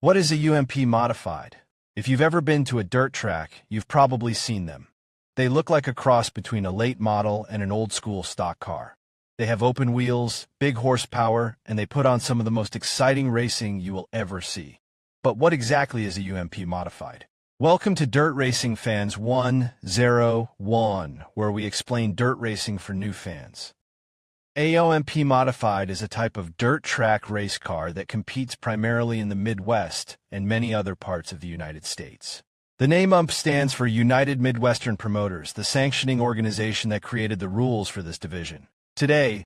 What is a UMP Modified? If you've ever been to a dirt track, you've probably seen them. They look like a cross between a late model and an old-school stock car. They have open wheels, big horsepower, and they put on some of the most exciting racing you will ever see. But what exactly is a UMP Modified? Welcome to Dirt Racing Fans 101, where we explain dirt racing for new fans. A UMP Modified is a type of dirt track race car that competes primarily in the Midwest and many other parts of the United States. The name UMP stands for United Midwestern Promoters, the sanctioning organization that created the rules for this division. Today,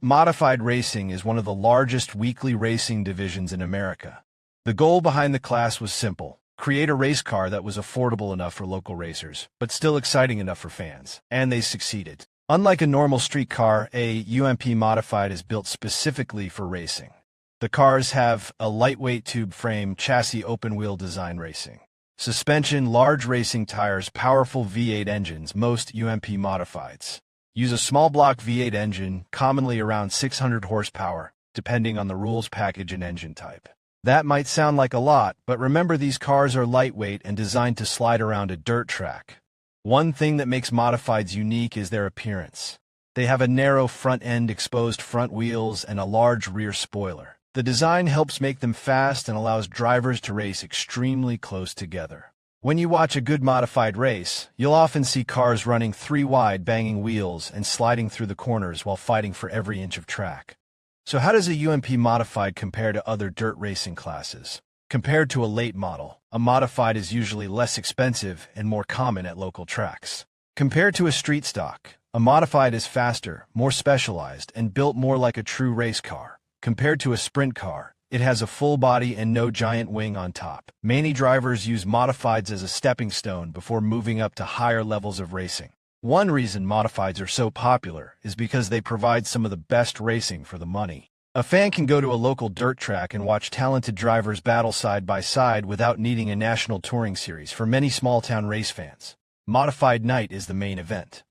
Modified Racing is one of the largest weekly racing divisions in America. The goal behind the class was simple: create a race car that was affordable enough for local racers, but still exciting enough for fans. And they succeeded. Unlike a normal street car, a UMP Modified is built specifically for racing. The cars have a lightweight tube frame, chassis, open-wheel design racing. Suspension, large racing tires, powerful V8 engines. Most UMP Modifieds use a small block V8 engine, commonly around 600 horsepower, depending on the rules package and engine type. That might sound like a lot, but remember, these cars are lightweight and designed to slide around a dirt track. One thing that makes Modifieds unique is their appearance. They have a narrow front end, exposed front wheels, and a large rear spoiler. The design helps make them fast and allows drivers to race extremely close together. When you watch a good modified race, you'll often see cars running 3 wide, banging wheels, and sliding through the corners while fighting for every inch of track. So how does a UMP Modified compare to other dirt racing classes? Compared to a late model, a modified is usually less expensive and more common at local tracks. Compared to a street stock, a modified is faster, more specialized, and built more like a true race car. Compared to a sprint car, it has a full body and no giant wing on top. Many drivers use modifieds as a stepping stone before moving up to higher levels of racing. One reason modifieds are so popular is because they provide some of the best racing for the money. A fan can go to a local dirt track and watch talented drivers battle side by side without needing a national touring series. For many small-town race fans, Modified Night is the main event.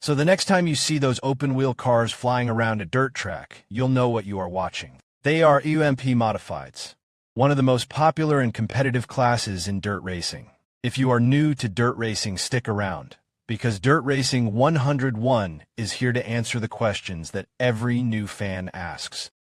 So the next time you see those open-wheel cars flying around a dirt track, you'll know what you are watching. They are UMP Modifieds, one of the most popular and competitive classes in dirt racing. If you are new to dirt racing, stick around, because Dirt Racing 101 is here to answer the questions that every new fan asks.